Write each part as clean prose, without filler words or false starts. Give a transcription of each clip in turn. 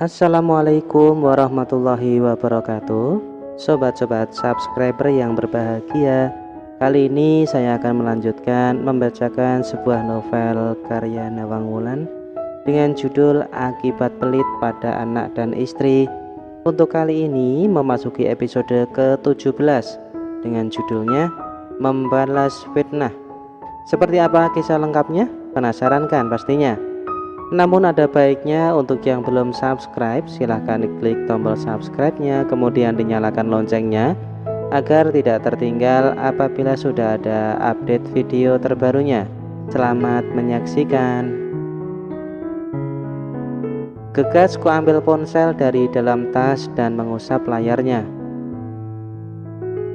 Assalamualaikum warahmatullahi wabarakatuh. Sobat-sobat subscriber yang berbahagia, kali ini saya akan melanjutkan membacakan sebuah novel karya Nawang Wulan dengan judul Akibat Pelit pada Anak dan Istri. Untuk kali ini memasuki episode ke-17 dengan judulnya Membalas Fitnah. Seperti apa kisah lengkapnya? Penasaran kan pastinya? Namun ada baiknya untuk yang belum subscribe, silahkan klik tombol subscribe-nya, kemudian dinyalakan loncengnya agar tidak tertinggal apabila sudah ada update video terbarunya. Selamat menyaksikan. Gegas ku ambil ponsel dari dalam tas dan mengusap layarnya.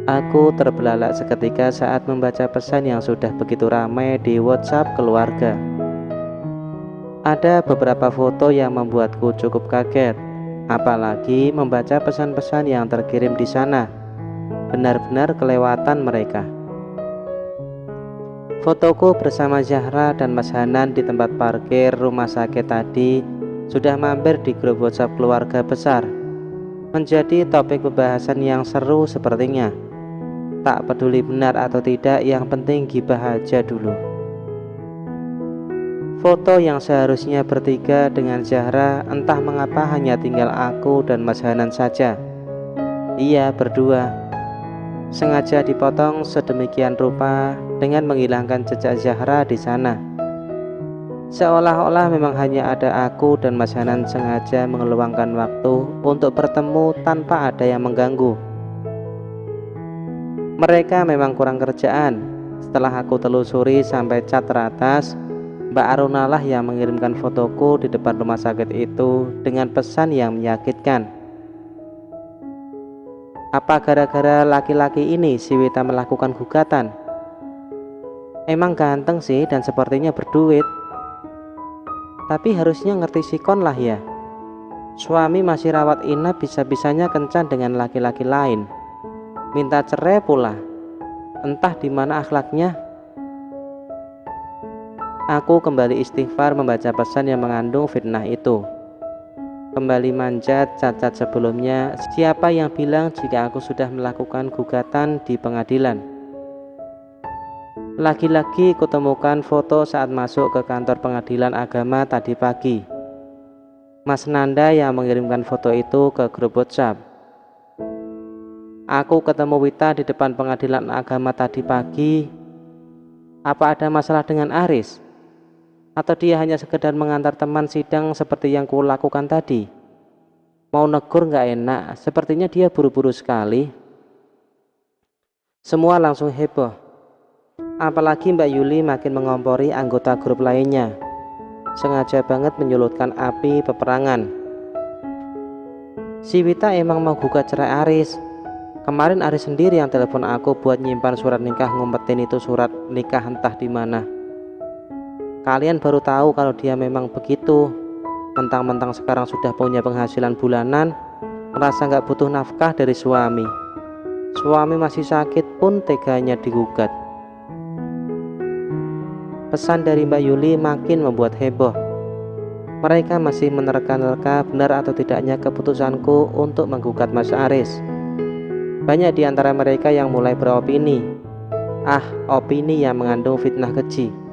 Aku terbelalak seketika saat membaca pesan yang sudah begitu ramai di WhatsApp keluarga. Ada beberapa foto yang membuatku cukup kaget, apalagi membaca pesan-pesan yang terkirim di sana. Benar-benar kelewatan mereka. Fotoku bersama Zahra dan Mas Hanan di tempat parkir rumah sakit tadi sudah mampir di grup WhatsApp keluarga besar. Menjadi topik pembahasan yang seru sepertinya. Tak peduli benar atau tidak, yang penting gibah aja dulu. Foto yang seharusnya bertiga dengan Zahra entah mengapa hanya tinggal aku dan Mas Hanan saja. Iya, berdua. Sengaja dipotong sedemikian rupa dengan menghilangkan jejak Zahra di sana. Seolah-olah memang hanya ada aku dan Mas Hanan sengaja mengeluangkan waktu untuk bertemu tanpa ada yang mengganggu. Mereka memang kurang kerjaan. Setelah aku telusuri sampai cat teratas, Mbak Arunalah yang mengirimkan fotoku di depan rumah sakit itu dengan pesan yang menyakitkan. Apa gara-gara laki-laki ini si Wita melakukan gugatan? Emang ganteng sih dan sepertinya berduit. Tapi harusnya ngerti sikon lah ya. Suami masih rawat inap bisa-bisanya kencan dengan laki-laki lain. Minta cerai pula. Entah di mana akhlaknya. Aku kembali istighfar membaca pesan yang mengandung fitnah itu. Kembali manjat cacat sebelumnya. Siapa yang bilang jika aku sudah melakukan gugatan di pengadilan? Lagi-lagi kutemukan foto saat masuk ke kantor pengadilan agama tadi pagi. Mas Nanda yang mengirimkan foto itu ke grup WhatsApp. Aku ketemu Wita di depan pengadilan agama tadi pagi. Apa ada masalah dengan Aris? Atau dia hanya sekedar mengantar teman sidang seperti yang kulakukan tadi? Mau negur gak enak, sepertinya dia buru-buru sekali. Semua langsung heboh. Apalagi Mbak Yuli makin mengompori anggota grup lainnya. Sengaja banget menyulutkan api peperangan. Si Wita emang mau gugat cerai Aris. Kemarin Aris sendiri yang telepon aku buat nyimpan surat nikah, ngumpetin itu surat nikah entah di mana. Kalian baru tahu kalau dia memang begitu. Mentang-mentang sekarang sudah punya penghasilan bulanan, merasa gak butuh nafkah dari suami. Suami masih sakit pun teganya digugat. Pesan dari Mbak Yuli makin membuat heboh. Mereka masih menerka-nerka benar atau tidaknya keputusanku untuk menggugat Mas Aris. Banyak di antara mereka yang mulai beropini. Opini yang mengandung fitnah keji.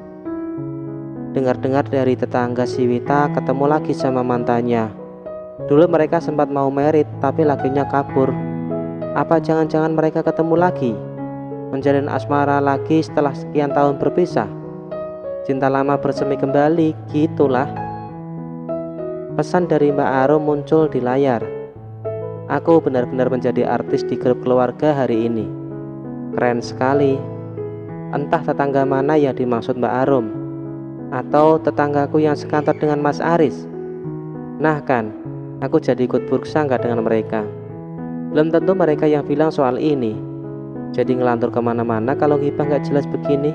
Dengar-dengar dari tetangga si Wita ketemu lagi sama mantannya. Dulu mereka sempat mau merit tapi lakinya kabur. Apa jangan-jangan mereka ketemu lagi? Menjalin asmara lagi setelah sekian tahun berpisah? Cinta lama bersemi kembali, gitulah. Pesan dari Mbak Arum muncul di layar. Aku benar-benar menjadi artis di grup keluarga hari ini. Keren sekali. Entah tetangga mana yang dimaksud Mbak Arum, atau tetanggaku yang sekantor dengan Mas Aris. Nah kan, aku jadi ikut buruk sangka dengan mereka. Belum tentu mereka yang bilang soal ini. Jadi ngelantur kemana-mana kalau gibah gak jelas begini.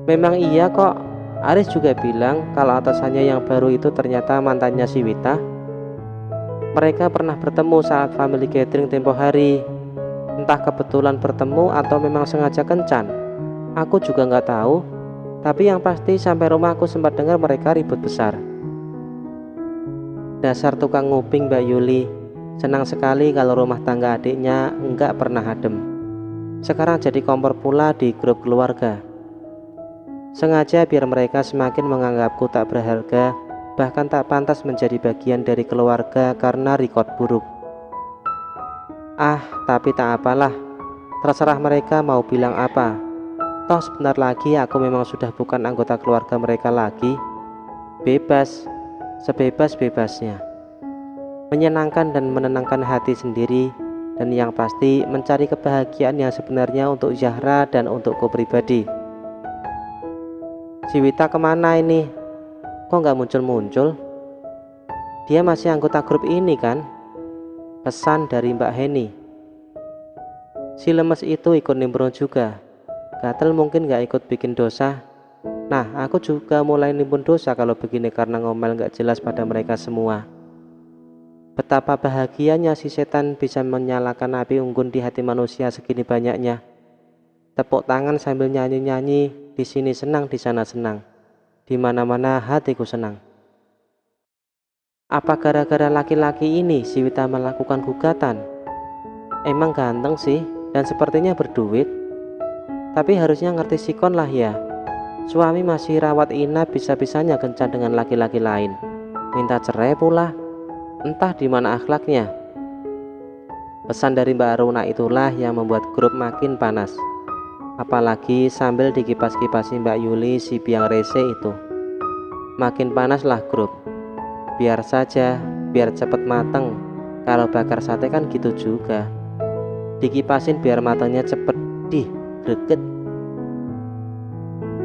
Memang iya kok, Aris juga bilang kalau atasannya yang baru itu ternyata mantannya si Wita. Mereka pernah bertemu saat family gathering tempo hari. Entah kebetulan bertemu atau memang sengaja kencan. Aku juga gak tahu. Tapi yang pasti sampai rumah aku sempat dengar mereka ribut besar. Dasar tukang nguping Mbak Yuli. Senang sekali kalau rumah tangga adiknya enggak pernah adem. Sekarang jadi kompor pula di grup keluarga. Sengaja biar mereka semakin menganggapku tak berharga, bahkan tak pantas menjadi bagian dari keluarga karena rekod buruk. Tapi tak apalah. Terserah mereka mau bilang apa. Toh sebentar lagi aku memang sudah bukan anggota keluarga mereka lagi. Bebas, sebebas-bebasnya. Menyenangkan dan menenangkan hati sendiri, dan yang pasti mencari kebahagiaan yang sebenarnya untuk Zahra dan untukku pribadi. Si Wita kemana ini? Kok nggak muncul-muncul? Dia masih anggota grup ini kan? Pesan dari Mbak Heni. Si lemes itu ikut nimbrung juga. Gatel mungkin gak ikut bikin dosa. Nah, aku juga mulai nimbun dosa kalau begini karena ngomel gak jelas pada mereka semua. Betapa bahagianya si setan bisa menyalakan api unggun di hati manusia segini banyaknya. Tepuk tangan sambil nyanyi-nyanyi, di sini senang, di sana senang. Di mana-mana hatiku senang. Apa gara-gara laki-laki ini si Wita melakukan gugatan? Emang ganteng sih, dan sepertinya berduit. Tapi harusnya ngerti sikon lah ya. Suami masih rawat inap bisa-bisanya kencan dengan laki-laki lain. Minta cerai pula. Entah di mana akhlaknya. Pesan dari Mbak Aruna itulah yang membuat grup makin panas. Apalagi sambil dikipas-kipasi Mbak Yuli si biang rese itu. Makin panaslah grup. Biar saja, biar cepet mateng. Kalau bakar sate kan gitu juga. Dikipasin biar matangnya cepet greget.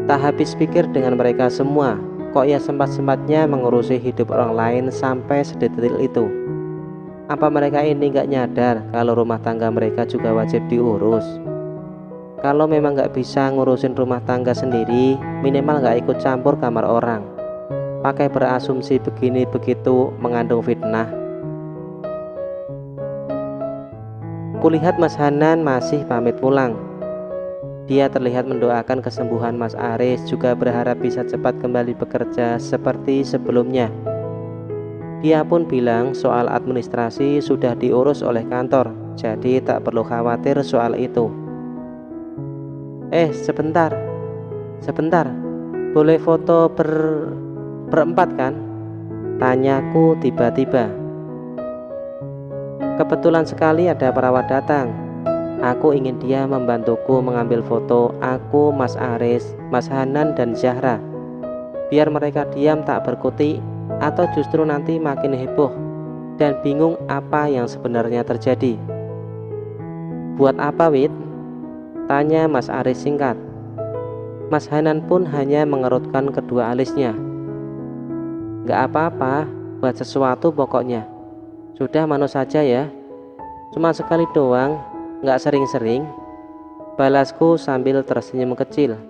Tak habis pikir dengan mereka semua. Kok ya sempat-sempatnya mengurusi hidup orang lain sampai sedetail itu. Apa mereka ini gak nyadar kalau rumah tangga mereka juga wajib diurus? Kalau memang gak bisa ngurusin rumah tangga sendiri, minimal gak ikut campur kamar orang. Pakai berasumsi begini begitu mengandung fitnah. Kulihat Mas Hanan masih pamit pulang. Dia terlihat mendoakan kesembuhan Mas Aris, juga berharap bisa cepat kembali bekerja seperti sebelumnya. Dia pun bilang soal administrasi sudah diurus oleh kantor, jadi tak perlu khawatir soal itu. Sebentar, boleh foto berempat kan? Tanyaku tiba-tiba. Kebetulan sekali ada perawat datang. Aku ingin dia membantuku mengambil foto aku, Mas Aris, Mas Hanan, dan Zahra. Biar mereka diam tak berkutik, atau justru nanti makin heboh dan bingung apa yang sebenarnya terjadi. Buat apa, Wit? Tanya Mas Aris singkat. Mas Hanan pun hanya mengerutkan kedua alisnya. Gak apa-apa, buat sesuatu pokoknya. Sudah mano saja ya. Cuma sekali doang, gak sering-sering. Balasku sambil tersenyum kecil.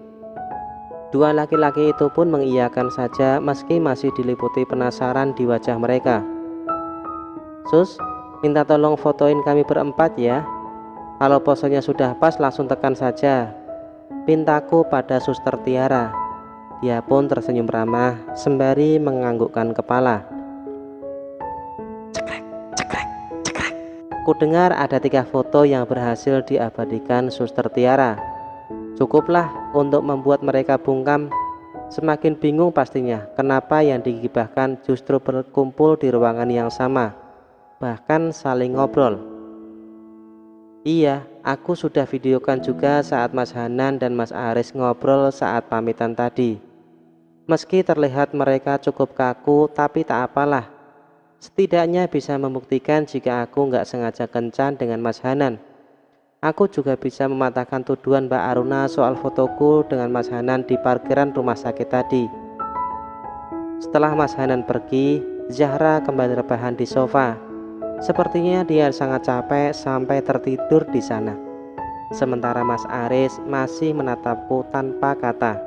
Dua laki-laki itu pun mengiyakan saja meski masih diliputi penasaran di wajah mereka. Sus, minta tolong fotoin kami berempat ya. Kalau posenya sudah pas langsung tekan saja, pintaku pada Suster Tiara. Dia pun tersenyum ramah sembari menganggukkan kepala. Kudengar ada 3 foto yang berhasil diabadikan Suster Tiara. Cukuplah untuk membuat mereka bungkam. Semakin bingung pastinya kenapa yang digibahkan justru berkumpul di ruangan yang sama, bahkan saling ngobrol. Iya, aku sudah videokan juga saat Mas Hanan dan Mas Aris ngobrol saat pamitan tadi. Meski terlihat mereka cukup kaku, tapi tak apalah. Setidaknya bisa membuktikan jika aku nggak sengaja kencan dengan Mas Hanan. Aku juga bisa mematahkan tuduhan Mbak Aruna soal fotoku dengan Mas Hanan di parkiran rumah sakit tadi. Setelah Mas Hanan pergi, Zahra kembali rebahan di sofa. Sepertinya dia sangat capek sampai tertidur di sana. Sementara Mas Aris masih menatapku tanpa kata.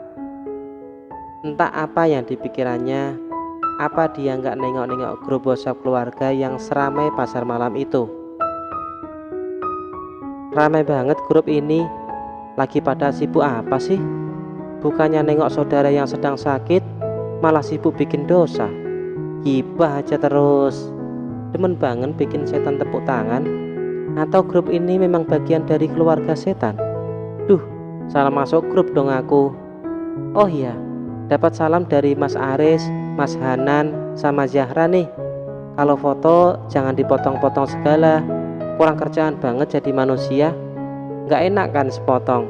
Entah apa yang dipikirannya. Apa dia nggak nengok-nengok grup WhatsApp keluarga yang seramai pasar malam itu? Ramai banget grup ini. Lagi pada sibuk apa sih? Bukannya nengok saudara yang sedang sakit, malah sibuk bikin dosa. Gibah aja terus. Demen banget bikin setan tepuk tangan. Atau grup ini memang bagian dari keluarga setan? Duh, salah masuk grup dong aku. Oh iya, dapat salam dari Mas Aris, Mas Hanan, sama Zahra nih. Kalau foto jangan dipotong-potong segala. Kurang kerjaan banget jadi manusia. Nggak enak kan sepotong.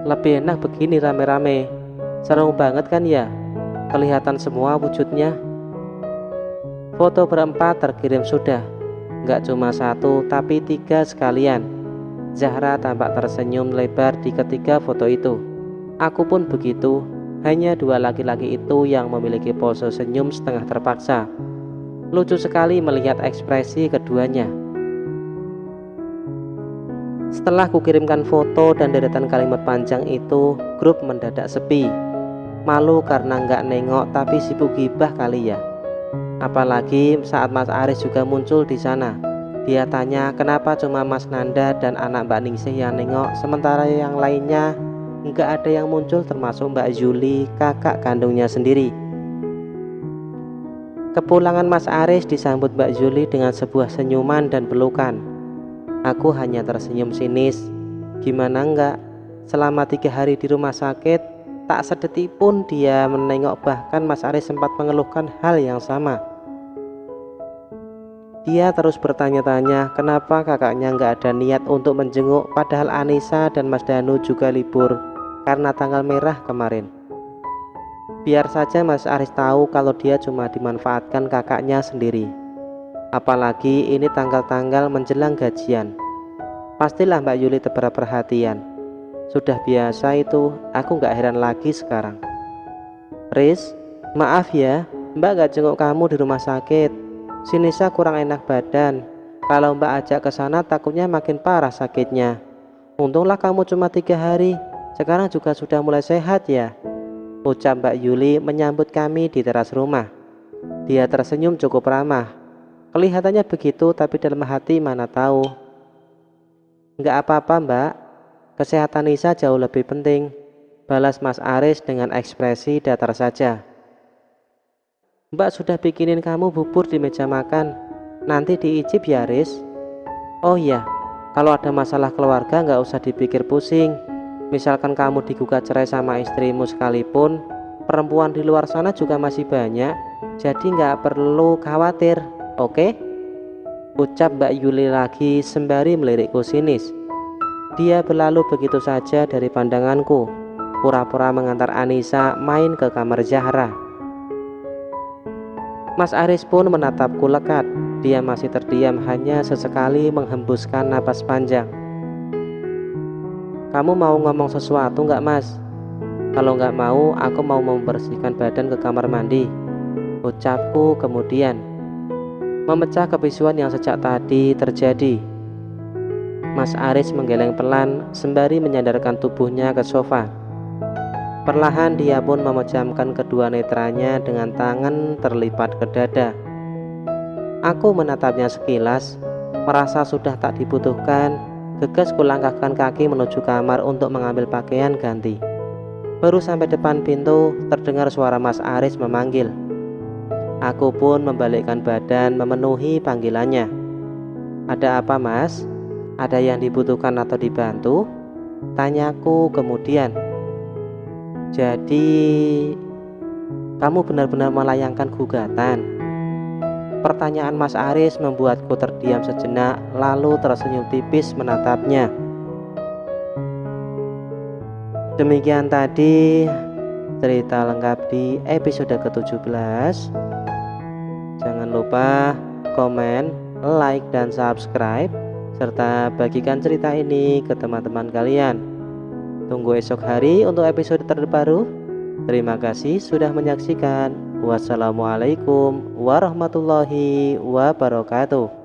Lebih enak begini rame-rame. Seru banget kan ya? Kelihatan semua wujudnya. Foto berempat terkirim sudah. Nggak cuma satu tapi 3 sekalian. Zahra tampak tersenyum lebar di ketiga foto itu. Aku pun begitu. Hanya 2 laki-laki itu yang memiliki pose senyum setengah terpaksa. Lucu sekali melihat ekspresi keduanya. Setelah kukirimkan foto dan deretan kalimat panjang itu, grup mendadak sepi. Malu karena nggak nengok tapi sibuk gibah kali ya. Apalagi saat Mas Aris juga muncul di sana. Dia tanya kenapa cuma Mas Nanda dan anak Mbak Ningsih yang nengok, sementara yang lainnya nggak ada yang muncul, termasuk Mbak Yuli, kakak kandungnya sendiri. Kepulangan Mas Aris disambut Mbak Yuli dengan sebuah senyuman dan pelukan. Aku hanya tersenyum sinis. Gimana enggak? Selama 3 hari di rumah sakit, tak sedetik pun dia menengok, bahkan Mas Aris sempat mengeluhkan hal yang sama. Dia terus bertanya-tanya kenapa kakaknya nggak ada niat untuk menjenguk, padahal Anissa dan Mas Danu juga libur karena tanggal merah kemarin. Biar saja Mas Aris tahu kalau dia cuma dimanfaatkan kakaknya sendiri. Apalagi ini tanggal-tanggal menjelang gajian. Pastilah Mbak Yuli tebar perhatian. Sudah biasa itu, aku nggak heran lagi sekarang. Riz, maaf ya, Mbak nggak jenguk kamu di rumah sakit. Si Nisa kurang enak badan. Kalau Mbak ajak ke sana takutnya makin parah sakitnya. Untunglah kamu cuma 3 hari. Sekarang juga sudah mulai sehat ya, ucap Mbak Yuli menyambut kami di teras rumah. Dia tersenyum cukup ramah. Kelihatannya begitu, tapi dalam hati mana tahu. Nggak apa-apa Mbak, kesehatan Nisa jauh lebih penting, balas Mas Aris dengan ekspresi datar saja. Mbak sudah bikinin kamu bubur di meja makan. Nanti diicip ya Riz. Oh iya, kalau ada masalah keluarga nggak usah dipikir pusing. Misalkan kamu digugat cerai sama istrimu sekalipun, perempuan di luar sana juga masih banyak. Jadi nggak perlu khawatir, oke? Ucap Mbak Yuli lagi sembari melirikku sinis. Dia berlalu begitu saja dari pandanganku, pura-pura mengantar Anissa main ke kamar Zahra. Mas Aris pun menatapku lekat. Dia masih terdiam, hanya sesekali menghembuskan napas panjang. Kamu mau ngomong sesuatu nggak Mas? Kalau nggak mau, aku mau membersihkan badan ke kamar mandi, ucapku kemudian, memecah kebisuan yang sejak tadi terjadi. Mas Aris menggeleng pelan sembari menyandarkan tubuhnya ke sofa. Perlahan dia pun memejamkan kedua netranya dengan tangan terlipat ke dada. Aku menatapnya sekilas, merasa sudah tak dibutuhkan. Gegas kulangkahkan kaki menuju kamar untuk mengambil pakaian ganti. Baru sampai depan pintu, terdengar suara Mas Aris memanggil. Aku pun membalikkan badan memenuhi panggilannya. Ada apa Mas? Ada yang dibutuhkan atau dibantu? Tanyaku kemudian. Jadi, kamu benar-benar melayangkan gugatan? Pertanyaan Mas Aris membuatku terdiam sejenak, lalu tersenyum tipis menatapnya. Demikian tadi cerita lengkap di episode ke-17. Jangan lupa komen, like, dan subscribe, serta bagikan cerita ini ke teman-teman kalian. Tunggu esok hari untuk episode terbaru. Terima kasih sudah menyaksikan. Wassalamualaikum warahmatullahi wabarakatuh.